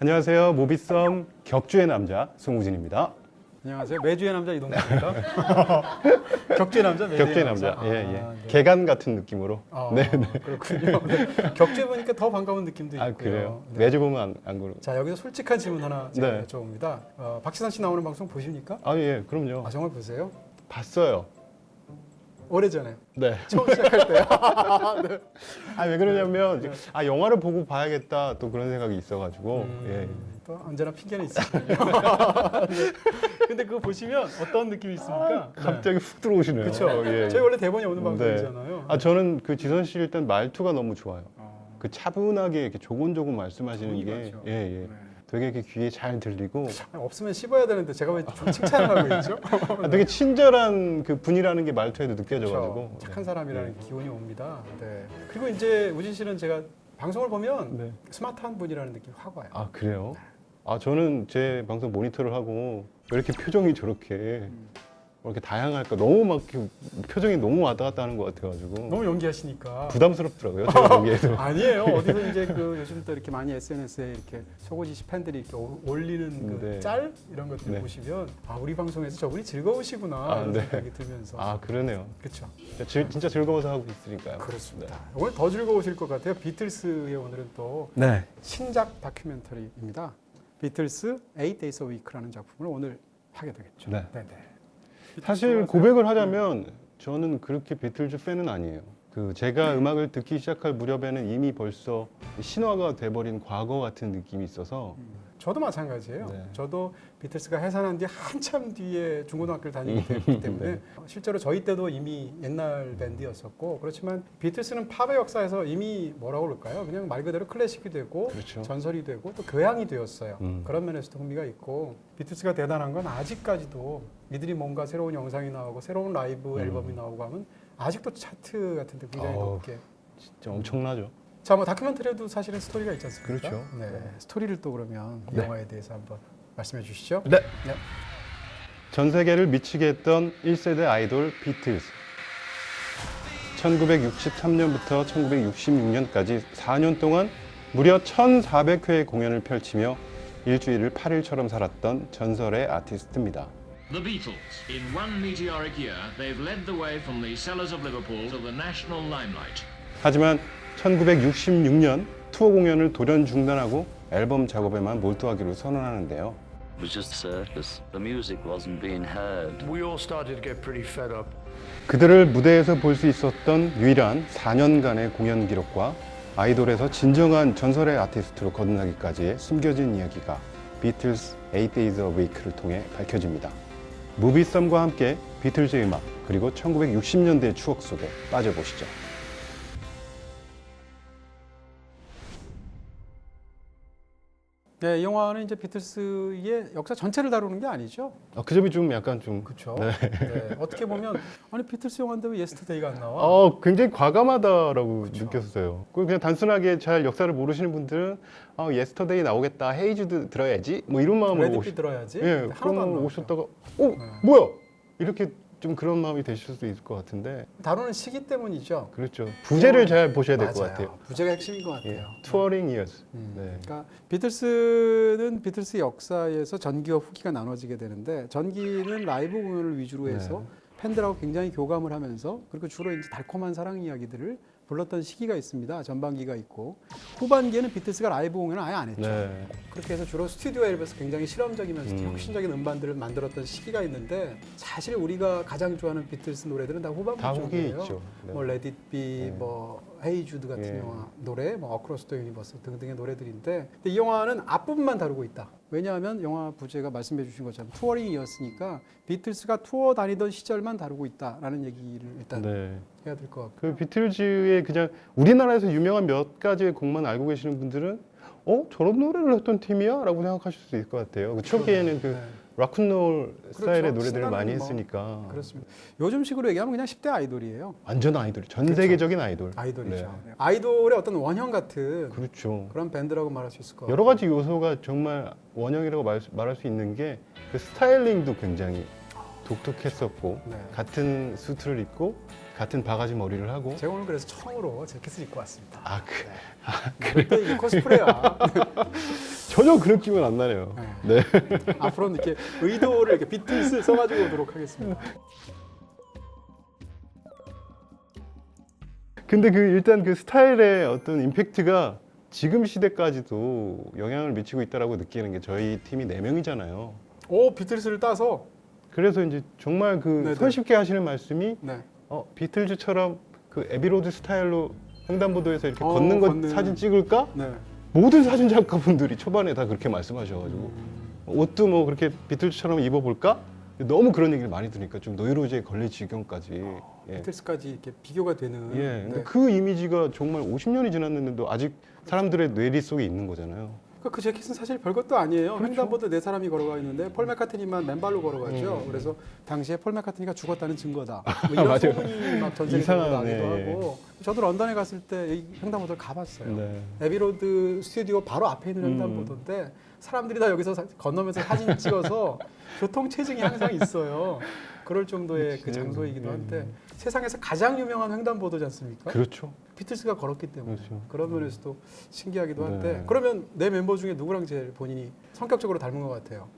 안녕하세요. 모비썸 격주의 남자 송우진입니다. 안녕하세요. 매주의 남자 이동국입니다. 격주의 남자, 매주의 격주의 남자. 남자. 예, 예. 네. 개간 같은 느낌으로. 네, 그렇군요. 네. 격주에 보니까 더 반가운 느낌도 있고요. 아, 그래요? 네. 매주 보면 안 그러고. 자, 여기서 솔직한 질문 하나 제가 네. 여쭤봅니다. 박시선 씨 나오는 방송 보십니까? 아, 예, 그럼요. 아, 정말 보세요? 봤어요. 오래전에. 네. 처음 시작할 때요. 네. 아, 왜 그러냐면, 영화를 보고 봐야겠다, 또 그런 생각이 있어가지고, 예. 또 언제나 핑계는 있으니까요. 네. 근데 그거 보시면 어떤 느낌이 있습니까? 갑자기 훅 들어오시네요. 그렇죠. 예. 저희 원래 대본이 없는 네. 방송이잖아요. 아, 저는 그 지선 씨 일단 말투가 너무 좋아요. 그 차분하게 이렇게 조곤조곤 말씀하시는 돈이 게, 많죠. 예, 예. 네. 되게 이렇게 귀에 잘 들리고, 없으면 씹어야 되는데 제가 왜 좀 칭찬을 하고 있죠? 되게 친절한 그 분이라는 게 말투에도 느껴져가지고. 그렇죠. 착한 네. 사람이라는 네. 기운이 옵니다. 네. 그리고 이제 우진 씨는 제가 방송을 보면 네. 스마트한 분이라는 느낌이 확 와요. 아, 그래요? 아, 저는 제 방송 모니터를 하고 왜 이렇게 표정이 저렇게 이렇게 다양할까? 너무 막 이렇게 표정이 너무 왔다 갔다 하는 것 같아가지고 너무 연기하시니까. 부담스럽더라고요. 제가 보기에도. 아니에요. 어디서 이제 그 요즘 또 이렇게 많이 SNS에 이렇게 속옷이 씨 팬들이 이렇게 올리는 그 네. 짤 이런 것들 네. 보시면 아 우리 방송에서 저분이 즐거우시구나 아, 이런 네. 생각이 들면서 아, 그러네요. 그렇죠. 진짜 즐거워서 하고 있으니까요. 그렇습니다. 오늘 더 즐거우실 것 같아요. 비틀스의 오늘은 또 네. 신작 다큐멘터리입니다. 비틀스 8 Days a Week라는 작품을 오늘 하게 되겠죠. 네. 네네. 사실 고백을 하자면 저는 그렇게 비틀즈 팬은 아니에요. 그 제가 음악을 듣기 시작할 무렵에는 이미 벌써 신화가 돼버린 과거 같은 느낌이 있어서 저도 마찬가지예요. 네. 저도 비틀스가 해산한 뒤 한참 뒤에 중고등학교를 다니게 됐기 때문에 네. 실제로 저희 때도 이미 옛날 밴드였었고 그렇지만 비틀스는 팝의 역사에서 이미 뭐라고 그럴까요? 그냥 말 그대로 클래식이 되고 그렇죠. 전설이 되고 또 교양이 되었어요. 음. 그런 면에서도 흥미가 있고 비틀스가 대단한 건 아직까지도 이들이 뭔가 새로운 영상이 나오고 새로운 라이브 앨범이 나오고 하면 아직도 차트 같은 데 굉장히 어우. 높게 진짜 엄청나죠. 자, 뭐 다큐멘터리에도 사실은 스토리가 있지 않습니까? 그렇죠. 네. 스토리를 또 그러면 이 네. 영화에 대해서 한번 말씀해 주시죠. 네. 네. 전 세계를 미치게 했던 1세대 아이돌 비틀즈. 1963년부터 1966년까지 4년 동안 무려 1,400회의 공연을 펼치며 일주일을 8일처럼 살았던 전설의 아티스트입니다. The Beatles. In one meteoric year, they've led the way from the cellars of Liverpool to the national limelight. 하지만 1966년 투어 공연을 돌연 중단하고 앨범 작업에만 몰두하기로 선언하는데요. It was just a circus. The music wasn't being heard. We all started to get pretty fed up. 그들을 무대에서 볼 수 있었던 유일한 4년간의 공연 기록과 아이돌에서 진정한 전설의 아티스트로 거듭나기까지의 숨겨진 이야기가 비틀즈 8 Days a Week를 통해 밝혀집니다. 무비썸과 함께 비틀즈의 음악 그리고 1960년대의 추억 속에 빠져보시죠. 네, 이 영화는 이제 비틀스의 역사 전체를 다루는 게 아니죠. 그 점이 좀 약간 좀 그렇죠. 네. 네. 어떻게 보면 아니 비틀스 영화인데 왜 예스터데이가 안 나와? 굉장히 과감하다라고 그쵸. 느꼈어요. 그냥 단순하게 잘 역사를 모르시는 분들은 예스터데이 나오겠다, 헤이즈드 들어야지, 뭐 이런 마음으로 레드빛 들어야지. 예, 근데 하나도 그런 안 마음으로 나오죠. 오셨다가 뭐야? 이렇게 좀 그런 마음이 되실 수도 있을 것 같은데 다루는 시기 때문이죠. 그렇죠. 부제를 잘 보셔야 될 것 맞아요. 같아요. 부제가 핵심인 것 예, 같아요. 투어링 이어스. 네. 그러니까 비틀스는 비틀스 역사에서 전기와 후기가 나눠지게 되는데 전기는 라이브 공연을 위주로 해서 팬들하고 굉장히 교감을 하면서 그리고 주로 이제 달콤한 사랑 이야기들을 불렀던 시기가 있습니다. 전반기가 있고 후반기에는 비틀스가 라이브 공연을 아예 안 했죠. 네. 그렇게 해서 주로 스튜디오 앨범에서 굉장히 실험적이면서 음. 혁신적인 음반들을 만들었던 시기가 있는데 사실 우리가 가장 좋아하는 비틀스 노래들은 다 후반부 다 후기 쪽이에요. 있죠. 네. 뭐 Let It Be, 네. 뭐 Hey Jude 같은 예. 영화 노래, 뭐 Across the Universe 등등의 노래들인데 근데 이 영화는 앞부분만 다루고 있다. 왜냐하면 영화 부제가 말씀해 주신 것처럼 투어링이었으니까 비틀스가 투어 다니던 시절만 다루고 있다라는 얘기를 일단 네. 해야 될 것 같고 그 비틀즈의 그냥 우리나라에서 유명한 몇 가지의 곡만 알고 계시는 분들은 저런 노래를 했던 팀이야? 라고 생각하실 수 있을 것 같아요. 그 초기에는 그 네. 락큰롤 스타일의 노래들을 신나는 많이 뭐, 했으니까 그렇습니다. 요즘 식으로 얘기하면 그냥 10대 아이돌이에요. 완전 아이돌, 전 그렇죠. 세계적인 아이돌. 아이돌이죠. 네. 아이돌의 어떤 원형 같은 그렇죠. 그런 밴드라고 말할 수 있을 것 같아요. 여러 가지 요소가 정말 원형이라고 말할 수 있는 게 그 스타일링도 굉장히 독특했었고 네. 같은 수트를 입고 같은 바가지 머리를 하고 제가 오늘 그래서 처음으로 재킷을 입고 왔습니다. 아, 그, 네. 이게 코스프레야. 전혀 그 느낌은 안 나네요. 네. 앞으로는 이렇게 의도를 이렇게 비틀스 써가지고 오도록 하겠습니다. 근데 그 일단 그 스타일의 어떤 임팩트가 지금 시대까지도 영향을 미치고 있다라고 느끼는 게 저희 팀이 4명이잖아요. 오, 비틀스를 따서. 그래서 이제 정말 그 네네. 손쉽게 하시는 말씀이 네. 비틀즈처럼 그 에비로드 스타일로 횡단보도에서 이렇게 어, 걷는 거 걷는. 사진 찍을까? 네. 모든 사진 작가분들이 초반에 다 그렇게 말씀하셔가지고 옷도 뭐 그렇게 비틀즈처럼 입어볼까? 너무 그런 얘기를 많이 들으니까 좀 노이로제에 걸릴 지경까지. 예. 비틀스까지 이렇게 비교가 되는. 예. 근데 네. 그 이미지가 정말 50년이 지났는데도 아직 사람들의 뇌리 속에 있는 거잖아요. 그 재킷은 사실 별것도 아니에요. 그렇죠. 횡단보도 4사람이 걸어가 있는데 폴 맥카트니만 맨발로 걸어가죠. 그래서 당시에 폴 맥카트니가 죽었다는 증거다. 뭐 이런 맞아요. 소문이 막 전쟁에 이상한, 나기도 예. 하고. 저도 런던에 갔을 때 이 횡단보도를 가봤어요. 네. 에비로드 스튜디오 바로 앞에 있는 음. 횡단보도인데 사람들이 다 여기서 건너면서 사진 찍어서 교통 체증이 항상 있어요. 그럴 정도의 그 장소이기도 한데 세상에서 가장 유명한 횡단보도지 않습니까? 그렇죠. 비틀스가 걸었기 때문에 그렇죠. 그런 면에서도 신기하기도 한데 네. 그러면 내 멤버 중에 누구랑 제일 본인이 성격적으로 닮은 것 같아요?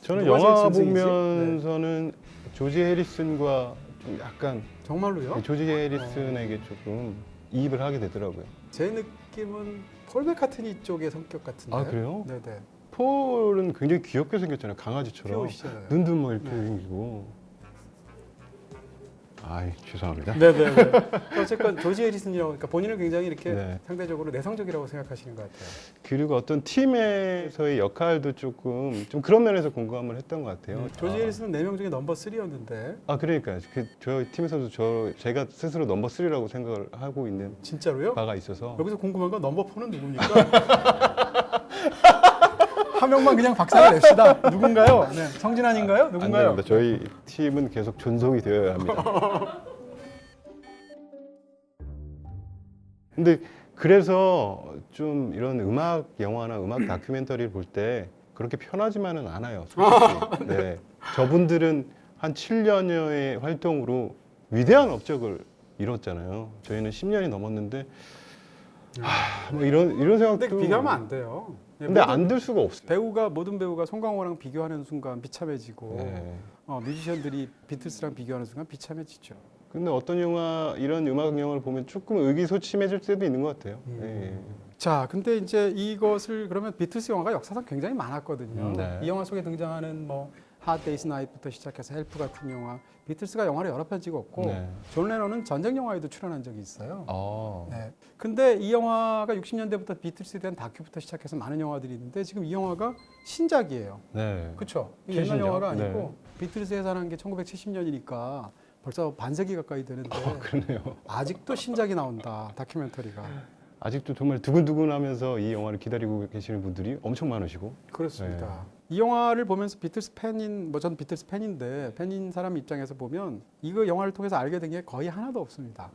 저는 누가 제일 영화 짐승이지? 보면서는 조지 해리슨과 좀 약간 정말로요? 조지 해리슨에게 조금 이입을 하게 되더라고요. 제 느낌은 폴 맥카트니 쪽의 성격 같은데. 아, 그래요? 네네. 폴은 굉장히 귀엽게 생겼잖아요. 강아지처럼. 귀여우시잖아요. 눈도 뭐 이렇게 네. 생기고. 아이, 죄송합니다. 네네네. 어쨌건 조지 해리슨이라고 그러니까 본인을 굉장히 이렇게 네. 상대적으로 내성적이라고 생각하시는 것 같아요. 그리고 어떤 팀에서의 역할도 조금 좀 그런 면에서 공감을 했던 것 같아요. 조지 해리슨은 4명 중에 넘버 3였는데 그러니까요. 저희 팀에서도 제가 스스로 넘버 3라고 생각을 하고 있는 진짜로요? 바가 있어서. 여기서 궁금한 건 넘버 4는 누굽니까? 한 명만 그냥 박살을 냅시다. 누군가요? 네. 성진환인가요? 안 누군가요? 됩니다. 저희 팀은 계속 존속이 되어야 합니다. 근데 그래서 좀 이런 음악 영화나 음악 다큐멘터리를 볼 때 그렇게 편하지만은 않아요. 솔직히. 네. 저분들은 한 7년여의 활동으로 위대한 업적을 이뤘잖아요. 저희는 10년이 넘었는데 뭐 이런 생각도. 근데 비교하면 안 돼요. 예, 근데 모든 안 들 수가 없어요. 모든 배우가 송강호랑 비교하는 순간 비참해지고 네. 뮤지션들이 비틀스랑 비교하는 순간 비참해지죠. 근데 어떤 영화 이런 음악 영화를 보면 조금 의기소침해질 때도 있는 것 같아요. 예. 자, 근데 이제 이것을 그러면 비틀스 영화가 역사상 굉장히 많았거든요. 네. 이 영화 속에 등장하는 뭐 Hard Day's Night부터 시작해서 헬프 같은 영화, 비틀스가 영화를 여러 편 찍었고 네. 존 레논은 전쟁 영화에도 출연한 적이 있어요. 아. 네. 근데 이 영화가 60년대부터 비틀스에 대한 다큐부터 시작해서 많은 영화들이 있는데 지금 이 영화가 신작이에요. 네. 그렇죠? 옛날 최신작? 영화가 네. 아니고 비틀스 해산한 게 1970년이니까 벌써 반세기 가까이 되는데 그러네요. 아직도 신작이 나온다. 다큐멘터리가. 아직도 정말 두근두근하면서 이 영화를 기다리고 계시는 분들이 엄청 많으시고. 그렇습니다. 네. 이 영화를 보면서 비틀스 팬인 전 비틀스 팬인데 팬인 사람 입장에서 보면 이거 영화를 통해서 알게 된 게 거의 하나도 없습니다.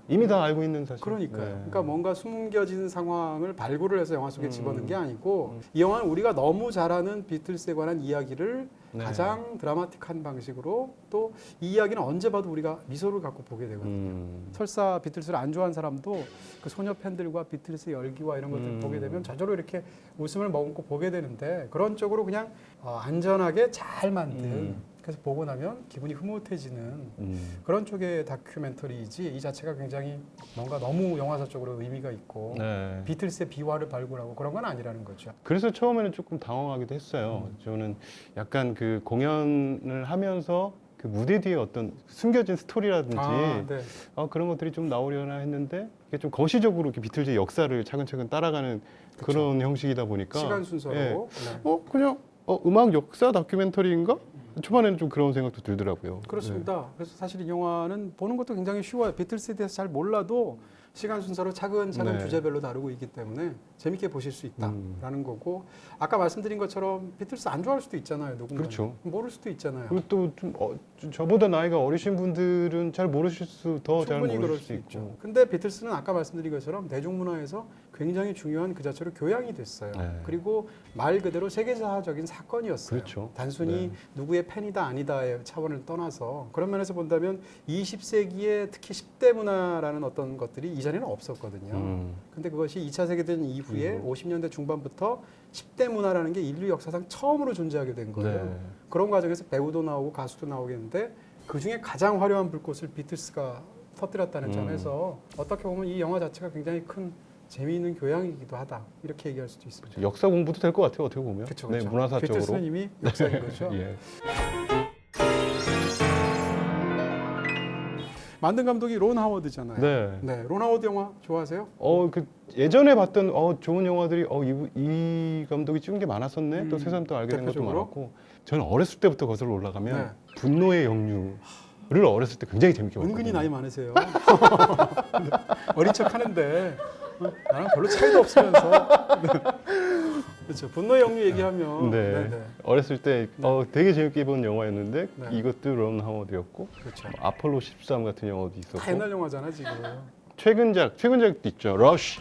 이미 다 알고 있는 사실. 그러니까요. 네. 그러니까 뭔가 숨겨진 상황을 발굴을 해서 영화 속에 집어넣은 게 아니고 이 영화는 우리가 너무 잘 아는 비틀스에 관한 이야기를 네. 가장 드라마틱한 방식으로 또 이 이야기는 언제 봐도 우리가 미소를 갖고 보게 되거든요. 설사 비틀스를 안 좋아하는 사람도 그 소녀 팬들과 비틀스의 열기와 이런 것들을 보게 되면 저절로 이렇게 웃음을 머금고 보게 되는데 그런 쪽으로 그냥 안전하게 잘 만든 그래서 보고 나면 기분이 흐뭇해지는 그런 쪽의 다큐멘터리이지 이 자체가 굉장히 뭔가 너무 영화사적으로 의미가 있고 네. 비틀스의 비화를 발굴하고 그런 건 아니라는 거죠. 그래서 처음에는 조금 당황하기도 했어요. 저는 약간 그 공연을 하면서 그 무대 뒤에 어떤 숨겨진 스토리라든지 네. 그런 것들이 좀 나오려나 했는데 이게 좀 거시적으로 이렇게 비틀즈의 역사를 차근차근 따라가는 그런 형식이다 보니까 시간 순서로. 예. 네. 그냥 음악 역사 다큐멘터리인가? 초반에는 좀 그런 생각도 들더라고요. 그렇습니다. 그래서 사실 이 영화는 보는 것도 굉장히 쉬워요. 비틀스에 대해서 잘 몰라도 시간 순서로 차근차근 네. 주제별로 다루고 있기 때문에 재밌게 보실 수 있다라는 거고 아까 말씀드린 것처럼 비틀스 안 좋아할 수도 있잖아요. 누군가 그렇죠. 모를 수도 있잖아요. 그리고 또 좀 저보다 나이가 어리신 분들은 잘 모르실 수 더 잘 충분히 모르실 그럴 수 수 있고. 있죠. 근데 비틀스는 아까 말씀드린 것처럼 대중문화에서 굉장히 중요한 그 자체로 교양이 됐어요. 네. 그리고 말 그대로 세계사적인 사건이었어요. 그렇죠. 단순히 네. 누구의 팬이다 아니다의 차원을 떠나서 그런 면에서 본다면 20세기에 특히 10대 문화라는 어떤 것들이 이전에는 없었거든요. 근데 그것이 2차 세계대전 이후에 50년대 중반부터 10대 문화라는 게 인류 역사상 처음으로 존재하게 된 거예요. 네. 그런 과정에서 배우도 나오고 가수도 나오겠는데 그중에 가장 화려한 불꽃을 비틀스가 터뜨렸다는 점에서 어떻게 보면 이 영화 자체가 굉장히 큰 재미있는 교양이기도 하다 이렇게 얘기할 수도 있습니다. 역사 공부도 될 것 같아요. 어떻게 보면. 그렇죠. 네, 문화사적으로. 비틀스는 이미 역사인 거죠. 예. 만든 감독이 론 하워드잖아요. 네. 론 하워드 영화 좋아하세요? 그 예전에 봤던 좋은 영화들이 이 감독이 찍은 게 많았었네. 또 새삼 또 알게 된 것도 대표적으로? 많았고. 저는 어렸을 때부터 거슬러 올라가면 네. 분노의 역류를 어렸을 때 굉장히 재밌게 봤거든요. 은근히 나이 많으세요. 어린 척 하는데 나랑 별로 차이도 없으면서. 그렇죠. 분노의 영유 얘기하면 네. 네. 어렸을 때 되게 재밌게 본 영화였는데 네. 이것도 론 하워드였고 그렇죠. 아폴로 13 같은 영화도 있었고 다 옛날 영화잖아 지금. 최근작도 있죠. 러쉬.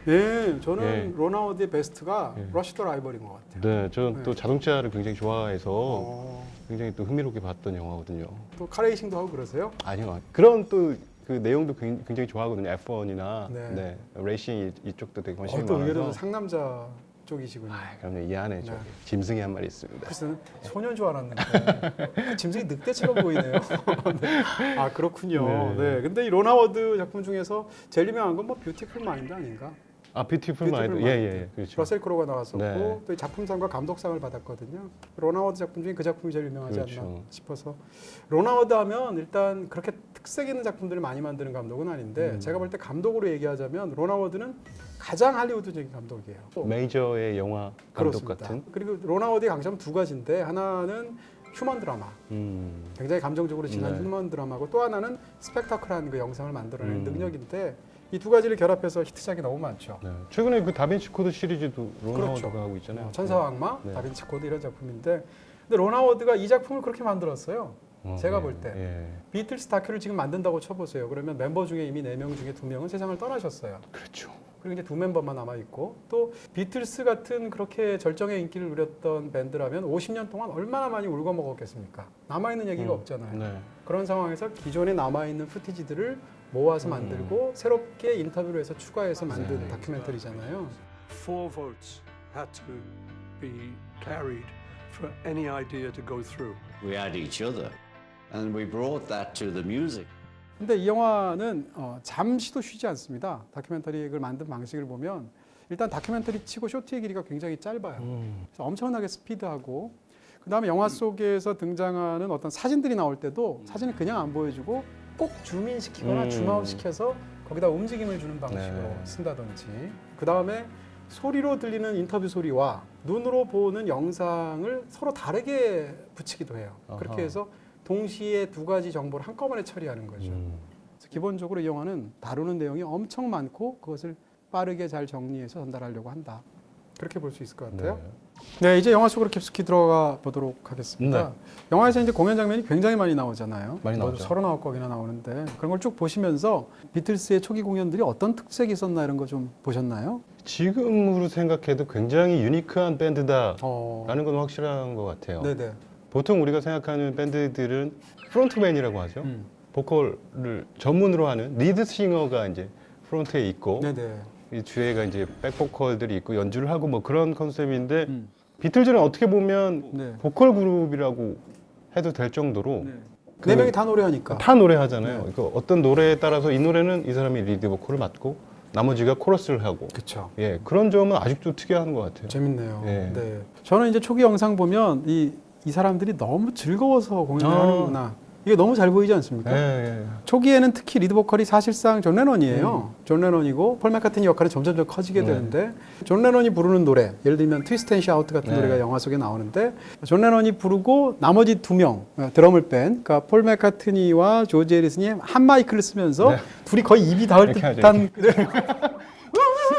네, 저는 예. 론 하워드의 베스트가 예. 러시 더 라이벌인 것 같아요. 네, 저는 네. 또 자동차를 굉장히 좋아해서 어, 굉장히 또 흥미롭게 봤던 영화거든요. 또 카레이싱도 하고 그러세요? 아니요, 그런 또 그 내용도 굉장히 좋아하거든요. F1이나 네. 레이싱 이쪽도 되게 관심이 또 의외로 많아서. 상남자 쪽이시군요. 그럼요, 이 안에 네. 짐승이 한 마리 있습니다. 글쎄 소년 줄 알았는데 짐승이 늑대처럼 보이네요. 네. 아 그렇군요. 네. 네. 근데 이 론 하워드 작품 중에서 제일 유명한 건 뭐 뷰티풀 마인드 아닌가? 뷰티풀 마인드. 뷰티풀 예, 그렇죠. 러셀 크로우가 나왔었고 네. 또 이 작품상과 감독상을 받았거든요. 론 하워드 작품 중에 그 작품이 제일 유명하지 않나 그렇죠. 싶어서 론 하워드 하면 일단 그렇게 특색 있는 작품들을 많이 만드는 감독은 아닌데 제가 볼 때 감독으로 얘기하자면 론 하워드는 가장 할리우드적인 감독이에요. 메이저의 영화 감독 그렇습니다. 같은. 그리고 론 하워드의 강점은 두 가지인데 하나는 휴먼 드라마, 굉장히 감정적으로 진한 네. 휴먼 드라마고 또 하나는 스펙타클한 그 영상을 만들어내는 능력인데 이 두 가지를 결합해서 히트작이 너무 많죠. 네. 최근에 그 다빈치 코드 시리즈도 론 그렇죠. 하워드가 하고 있잖아요. 천사와 악마, 네. 다빈치 코드 이런 작품인데 근데 론 하워드가 이 작품을 그렇게 만들었어요. 제가 볼 때. 예. 비틀스 다큐를 지금 만든다고 쳐보세요. 그러면 멤버 중에 이미 4명 중에 2명은 세상을 떠나셨어요. 그렇죠. 그리고 이제 두 멤버만 남아있고 또 비틀스 같은 그렇게 절정의 인기를 누렸던 밴드라면 50년 동안 얼마나 많이 울고 먹었겠습니까? 남아있는 얘기가 없잖아요. 네. 그런 상황에서 기존에 남아있는 푸티지들을 모아서 만들고 새롭게 인터뷰를 해서 추가해서 만든 다큐멘터리잖아요. 4 votes had to be carried for any idea to go through. We had each other, and we brought that to the music. 근데 이 영화는 잠시도 쉬지 않습니다. 다큐멘터리를 만든 방식을 보면 일단 다큐멘터리 치고 쇼트의 길이가 굉장히 짧아요. 그래서 엄청나게 스피드하고 그 다음에 영화 속에서 등장하는 어떤 사진들이 나올 때도 사진을 그냥 안 보여주고 꼭 줌인시키거나 줌아웃시켜서 거기다 움직임을 주는 방식으로 네. 쓴다든지 그 다음에 소리로 들리는 인터뷰 소리와 눈으로 보는 영상을 서로 다르게 붙이기도 해요. 그렇게 아하. 해서 동시에 두 가지 정보를 한꺼번에 처리하는 거죠. 그래서 기본적으로 이 영화는 다루는 내용이 엄청 많고 그것을 빠르게 잘 정리해서 전달하려고 한다. 그렇게 볼 수 있을 것 같아요. 네, 이제 영화 속으로 깊숙이 들어가 보도록 하겠습니다. 네. 영화에서 이제 공연 장면이 굉장히 많이 나오잖아요. 많이 나오죠. 39곡이나 나오는데 그런 걸 쭉 보시면서 비틀스의 초기 공연들이 어떤 특색이 있었나 이런 거 좀 보셨나요? 지금으로 생각해도 굉장히 유니크한 밴드다라는 어, 건 확실한 것 같아요. 네네. 보통 우리가 생각하는 밴드들은 프론트맨이라고 하죠. 보컬을 전문으로 하는 리드 싱어가 이제 프론트에 있고 네네. 이 뒤에가 이제 백보컬들이 있고 연주를 하고 뭐 그런 컨셉인데 비틀즈는 어떻게 보면 네. 보컬 그룹이라고 해도 될 정도로 네 명이 다 노래하니까. 다 노래하잖아요. 네. 그 어떤 노래에 따라서 이 노래는 이 사람이 리드 보컬을 맡고 나머지가 코러스를 하고 그렇죠. 예 그런 점은 아직도 특이한 것 같아요. 재밌네요. 예. 네. 저는 이제 초기 영상 보면 이 사람들이 너무 즐거워서 공연을 하는구나. 이게 너무 잘 보이지 않습니까? 예. 초기에는 특히 리드 보컬이 사실상 존 레논이에요. 존 레논이고 폴 맥카트니 역할은 점점 더 커지게 되는데 존 레논이 부르는 노래, 예를 들면 트위스트 앤 샤우트 같은 노래가 영화 속에 나오는데 존 레논이 부르고 나머지 2명 드럼을 뺀 그러니까 폴 맥카트니와 조지 해리슨이 한 마이크를 쓰면서 둘이 거의 입이 닿을 이렇게 듯한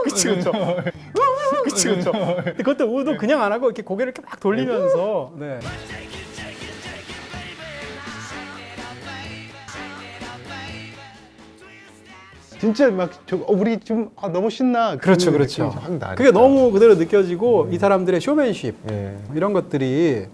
그치 그쵸 그치 그쵸 근데 그것도 우도 그냥 안 하고 이렇게 고개를 이렇게 막 돌리면서 네. 진짜 막 우리 좀 너무 신나. 그렇죠, 그 그렇죠. 느낌이 확 나니까. 그게 너무 그대로 느껴지고 이 사람들의 쇼맨십 예. 이런 것들이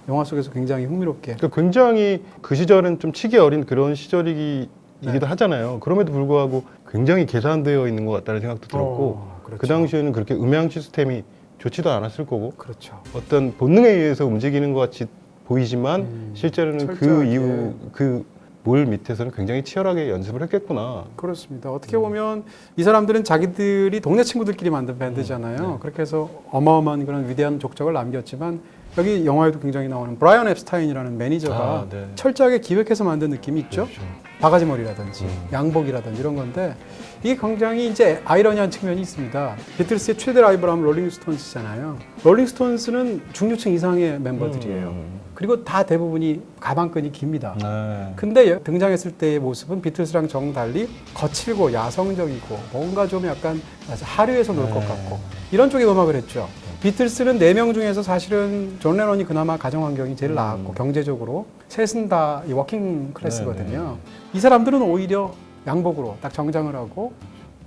영화 속에서 굉장히 흥미롭게. 그러니까 굉장히 그 시절은 좀 치기 어린 그런 시절이기 이기도 하잖아요. 그럼에도 불구하고 굉장히 계산되어 있는 것 같다는 생각도 들었고 그렇죠. 그 당시에는 그렇게 음향 시스템이 좋지도 않았을 거고 그렇죠. 어떤 본능에 의해서 움직이는 것 같이 보이지만 실제로는 그 철저하게. 이후 그 물 밑에서는 굉장히 치열하게 연습을 했겠구나. 그렇습니다. 어떻게 보면 이 사람들은 자기들이 동네 친구들끼리 만든 밴드잖아요. 그렇게 해서 어마어마한 그런 위대한 족적을 남겼지만 여기 영화에도 굉장히 나오는 브라이언 앱스타인이라는 매니저가 아, 네. 철저하게 기획해서 만든 느낌이 있죠. 그렇죠. 바가지 머리라든지 양복이라든지 이런 건데 이게 굉장히 이제 아이러니한 측면이 있습니다. 비틀스의 최대 라이벌하면 롤링스톤스잖아요. 롤링스톤스는 중류층 이상의 멤버들이에요. 그리고 다 대부분이 가방끈이 깁니다. 네. 근데 등장했을 때의 모습은 비틀스랑 정달리 거칠고 야성적이고 뭔가 좀 약간 하류에서 놀 것 같고 이런 쪽의 음악을 했죠. 비틀스는 4명 중에서 사실은 존 레논이 그나마 가정 환경이 제일 나았고 경제적으로 셋은 다 이 워킹 클래스거든요. 이 사람들은 오히려 양복으로 딱 정장을 하고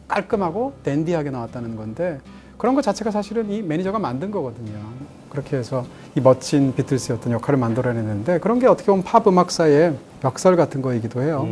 깔끔하고 댄디하게 나왔다는 건데 그런 것 자체가 사실은 이 매니저가 만든 거거든요. 그렇게 해서 이 멋진 비틀스의 어떤 역할을 만들어내는데 그런 게 어떻게 보면 팝 음악사의 벽설 같은 거이기도 해요.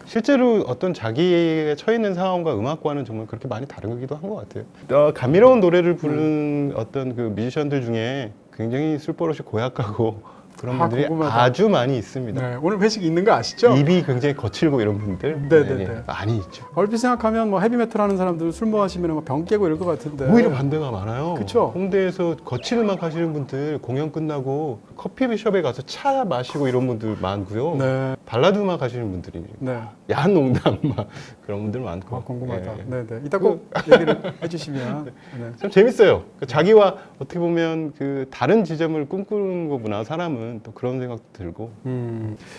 실제로 어떤 자기에 처해 있는 상황과 음악과는 정말 그렇게 많이 다르기도 한 것 같아요. 감미로운 노래를 부르는 어떤 그 뮤지션들 중에 굉장히 술버릇이 고약하고 그런 아, 분들이 궁금하다. 아주 많이 있습니다. 네, 오늘 회식 있는 거 아시죠? 입이 굉장히 거칠고 이런 분들 네네네. 많이 있죠. 얼핏 생각하면 뭐 헤비메탈 하는 사람들 술 마시면 병 깨고 이럴 것 같은데 오히려 반대가 많아요. 그쵸? 홍대에서 거친 음악 하시는 분들 공연 끝나고 커피숍에 가서 차 마시고 이런 분들 많고요. 네, 발라드 음악 하시는 분들이 네. 야한 농담 막 그런 분들 많고. 궁금하다. 예. 네, 네. 이따 꼭 얘기를 해주시면. 네. 참 재밌어요. 자기와 어떻게 보면 그 다른 지점을 꿈꾸는 거구나. 사람은 또 그런 생각도 들고.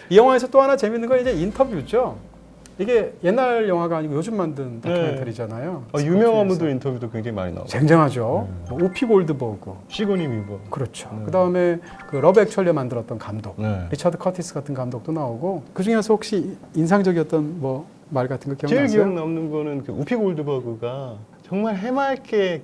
이 영화에서 또 하나 재밌는 건 이제 인터뷰죠. 이게 옛날 영화가 아니고 요즘 만든 다큐멘터리잖아요. 유명한 분들 인터뷰도 굉장히 많이 나오고. 쟁쟁하죠. 뭐 우피 골드버그. 시고니 위버. 그렇죠. 그다음에 그 러브 액츄얼리 만들었던 감독. 네. 리처드 커티스 같은 감독도 나오고 그 중에서 혹시 인상적이었던 뭐 말 같은 거 제일 기억나세요? 기억 남는 거는 그 우피 골드버그가 정말 해맑게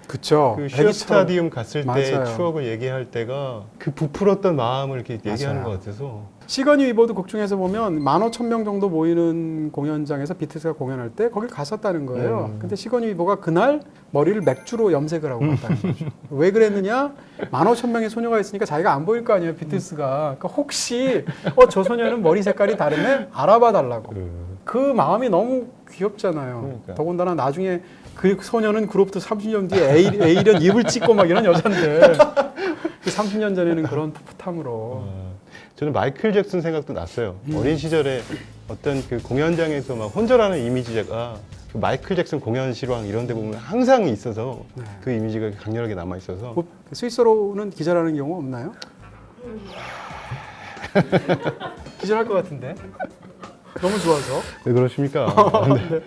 그쵸. 그 슈어 스타디움 갔을 때 맞아요. 추억을 얘기할 때가 그 부풀었던 마음을 이렇게 얘기하는 맞아요. 것 같아서. 시거니 위버드 곡 중에서 보면 15,000명 정도 모이는 공연장에서 비틀스가 공연할 때 거길 갔었다는 거예요. 근데 시거니 위버가 그날 머리를 맥주로 염색을 하고 갔다는 거죠. 왜 그랬느냐? 15,000명의 소녀가 있으니까 자기가 안 보일 거 아니에요, 비틀스가. 그러니까 혹시 저 소녀는 머리 색깔이 다르면 알아봐 달라고. 그 마음이 너무 귀엽잖아요. 그러니까. 더군다나 나중에 그 소녀는 그로부터 30년 뒤에 에이런 입을 찍고 막 이런 여잔데 그 30년 전에는 그런 풋풋함으로 저는 마이클 잭슨 생각도 났어요. 어린 시절에 어떤 그 공연장에서 막 혼절하는 이미지가 그 마이클 잭슨 공연 실황 이런 데 보면 항상 있어서 그 이미지가 강렬하게 남아 있어서. 뭐, 스위스로는 기절하는 경우 없나요? 기절할 것 같은데 너무 좋아서. 왜 그러십니까? 네.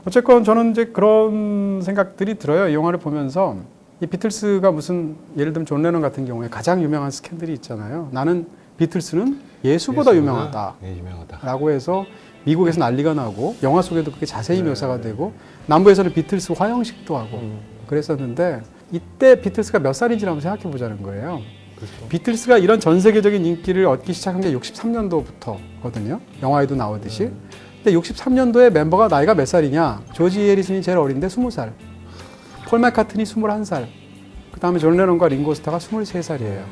어쨌건 저는 이제 그런 생각들이 들어요. 이 영화를 보면서 이 비틀스가 무슨 예를 들면 존 레논 같은 경우에 가장 유명한 스캔들이 있잖아요. 나는 비틀스는 예수보다 유명하다. 네, 유명하다. 라고 해서 미국에서 난리가 나고 영화 속에도 그게 자세히 묘사가 되고 남부에서는 비틀스 화형식도 하고 그랬었는데 이때 비틀스가 몇 살인지 한번 생각해 보자는 거예요. 그렇죠. 비틀스가 이런 전 세계적인 인기를 얻기 시작한 게 63년도부터거든요. 영화에도 나오듯이. 근데 63년도에 멤버가 나이가 몇 살이냐? 조지 해리슨이 제일 어린데 20살. 폴 맥카트니 21살. 그 다음에 존 레논과 링고 스타가 23살이에요.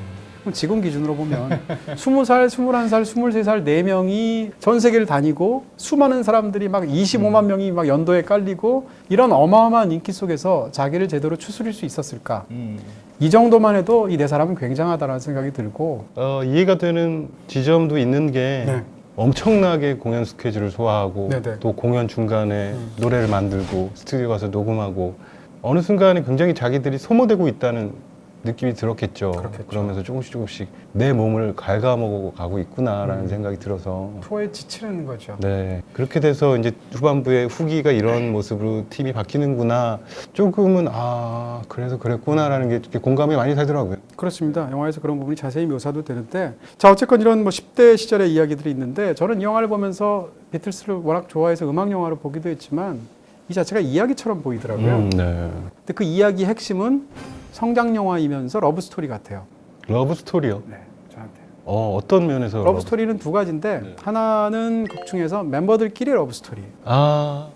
그럼 지금 기준으로 보면 20살, 21살, 23살 4명이 전 세계를 다니고 수많은 사람들이 막 25만 명이 막 연도에 깔리고 이런 어마어마한 인기 속에서 자기를 제대로 추스릴 수 있었을까? 이 정도만 해도 이 네 사람은 굉장하다라는 생각이 들고 이해가 되는 지점도 있는 게 네. 엄청나게 공연 스케줄을 소화하고 네네. 또 공연 중간에 노래를 만들고 스튜디오 가서 녹음하고 어느 순간에 굉장히 자기들이 소모되고 있다는 느낌이 들었겠죠. 그러면서 조금씩 내 몸을 갉아먹어 가고 있구나라는 생각이 들어서 프로에 지치는 거죠. 네 그렇게 돼서 이제 후반부에 후기가 이런 모습으로 팀이 바뀌는구나 조금은 그래서 그랬구나라는 게 이렇게 공감이 많이 되더라고요. 그렇습니다. 영화에서 그런 부분이 자세히 묘사도 되는데 자 어쨌건 이런 뭐 10대 시절의 이야기들이 있는데 저는 이 영화를 보면서 비틀스를 워낙 좋아해서 음악 영화로 보기도 했지만 이 자체가 이야기처럼 보이더라고요. 네. 근데 그 이야기 핵심은 성장 영화이면서 러브 스토리 같아요. 러브 스토리요. 네, 저한테. 어떤 면에서 러브 스토리는 두 가지인데 네. 하나는 극 중에서 멤버들끼리 러브 스토리. 아,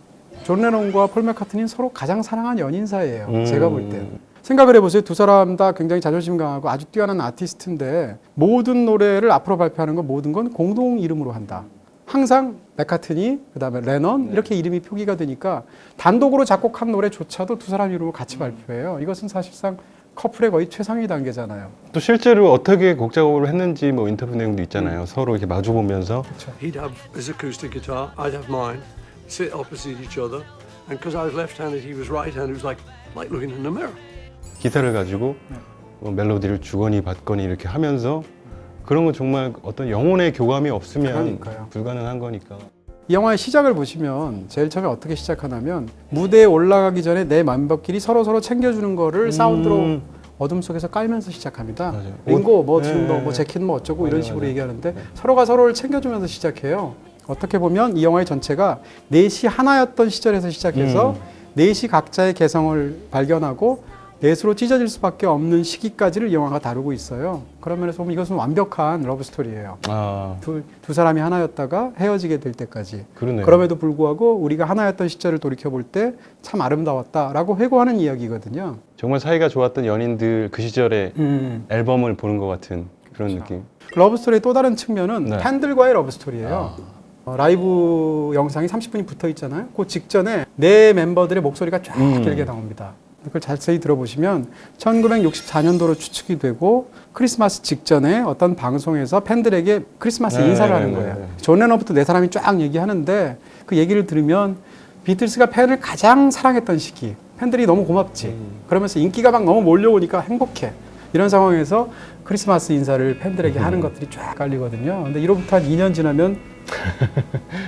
존 레논과 폴 맥카트니는 서로 가장 사랑한 연인 사이예요. 음. 제가 볼 때는. 생각을 해보세요. 두 사람 다 굉장히 자존심 강하고 아주 뛰어난 아티스트인데 모든 노래를 앞으로 발표하는 건 모든 건 공동 이름으로 한다. 항상 맥카트니, 그다음에 레넌 이렇게 이름이 표기가 되니까 단독으로 작곡한 노래조차도 두 사람 이름으로 같이 발표해요. 이것은 사실상 커플의 거의 최상위 단계잖아요. 또 실제로 어떻게 곡 작업을 했는지 뭐 인터뷰 내용도 있잖아요. 서로 이렇게 마주 보면서 He'd have his acoustic guitar, I'd have mine, sit opposite each other, and because I was left-handed, he was right-handed. It was like looking in a mirror. 기타를 가지고 멜로디를 주거니 받거니 이렇게 하면서 그런 건 정말 어떤 영혼의 교감이 없으면 그러니까요. 불가능한 거니까. 이 영화의 시작을 보시면 제일 처음에 어떻게 시작하냐면 무대에 올라가기 전에 내 멤버끼리 서로 챙겨주는 거를 사운드로 어둠 속에서 깔면서 시작합니다. 맞아요. 링고 뭐 네, 지금 너 네, 뭐 네. 재킷 뭐 어쩌고 이런 맞아요, 식으로 맞아요. 얘기하는데 서로가 서로를 챙겨주면서 시작해요. 어떻게 보면 이 영화의 전체가 넷이 하나였던 시절에서 시작해서 넷이 각자의 개성을 발견하고 넷으로 찢어질 수밖에 없는 시기까지를 이 영화가 다루고 있어요. 그런 면에서 보면 이것은 완벽한 러브 스토리예요. 아, 두 사람이 하나였다가 헤어지게 될 때까지. 그러네요. 그럼에도 불구하고 우리가 하나였던 시절을 돌이켜볼 때 참 아름다웠다라고 회고하는 이야기거든요. 정말 사이가 좋았던 연인들 그 시절의 앨범을 보는 것 같은 그런 느낌. 러브 스토리의 또 다른 측면은 네. 팬들과의 러브 스토리예요. 라이브 영상이 30분이 붙어 있잖아요. 그 직전에 네 멤버들의 목소리가 쫙 길게 나옵니다. 그걸 자세히 들어보시면 1964년도로 추측이 되고 크리스마스 직전에 어떤 방송에서 팬들에게 크리스마스 네, 인사를 네, 하는 네, 거예요. 네. 존 레논부터 네 사람이 쫙 얘기하는데 그 얘기를 들으면 비틀스가 팬을 가장 사랑했던 시기. 팬들이 너무 고맙지. 그러면서 인기가 막 너무 몰려오니까 행복해. 이런 상황에서 크리스마스 인사를 팬들에게 하는 것들이 쫙 깔리거든요. 근데 이로부터 한 2년 지나면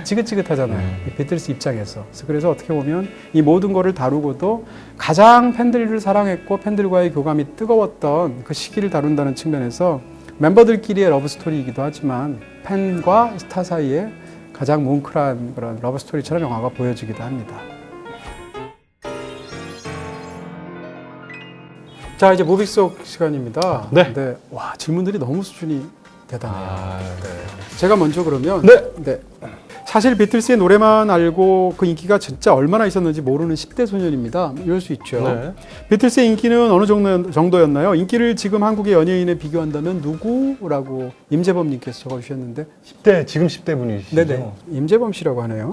지긋지긋하잖아요. 이 비틀스 입장에서. 그래서 어떻게 보면 이 모든 거를 다루고도 가장 팬들을 사랑했고 팬들과의 교감이 뜨거웠던 그 시기를 다룬다는 측면에서 멤버들끼리의 러브 스토리이기도 하지만 팬과 스타 사이에 가장 뭉클한 그런 러브 스토리처럼 영화가 보여지기도 합니다. 자, 이제 무비 속 시간입니다. 네. 근데 와, 질문들이 너무 수준이 대단해요. 아, 제가 먼저 그러면 네. 사실 비틀스의 노래만 알고 그 인기가 진짜 얼마나 있었는지 모르는 10대 소년입니다. 이럴 수 있죠. 네. 비틀스의 인기는 어느 정도였나요? 인기를 지금 한국의 연예인에 비교한다면 누구라고 임재범님께서 적어주셨는데 10대, 지금 10대 분이시죠? 네네. 임재범 씨라고 하네요.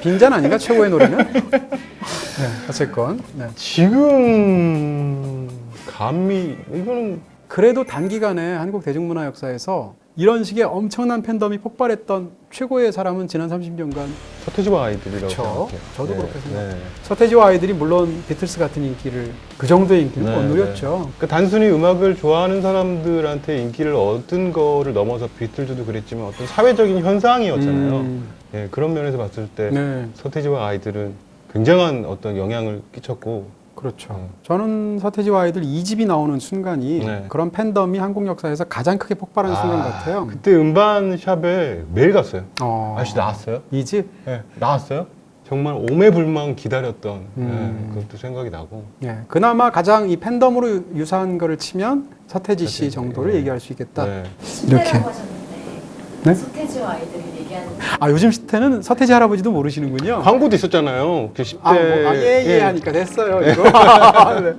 빈잔 아닌가? 최고의 노래는? 네, 어쨌건. 네. 지금 감히 이거는 그래도 단기간에 한국 대중문화 역사에서 이런 식의 엄청난 팬덤이 폭발했던 최고의 사람은 지난 30년간 서태지와 아이들이라고 그렇죠. 생각해요. 저도 그렇게 생각해요. 네. 서태지와 아이들이 물론 비틀스 같은 인기를 그 정도의 인기를 네, 못 누렸죠. 그러니까 단순히 음악을 좋아하는 사람들한테 인기를 얻은 거를 넘어서 비틀즈도 그랬지만 어떤 사회적인 현상이었잖아요. 예, 그런 면에서 봤을 때 네, 서태지와 아이들은 굉장한 어떤 영향을 끼쳤고 그렇죠. 저는 서태지와 아이들 2집이 나오는 순간이 네. 그런 팬덤이 한국 역사에서 가장 크게 폭발한 순간 같아요. 그때 음반샵에 매일 갔어요. 아저씨 나왔어요? 2집? 네, 나왔어요? 정말 오매불망 기다렸던 그것도 생각이 나고. 예, 그나마 가장 이 팬덤으로 유사한 거를 치면 서태지 씨 정도를 얘기할 수 있겠다. 네. 이렇게. 이렇게 하셨는데 네? 서태지와 아이들이 얘기하는 아, 요즘 시대는 서태지 할아버지도 모르시는군요. 광고도 있었잖아요. 그 10대. 예, 하니까 됐어요. 이거. 네.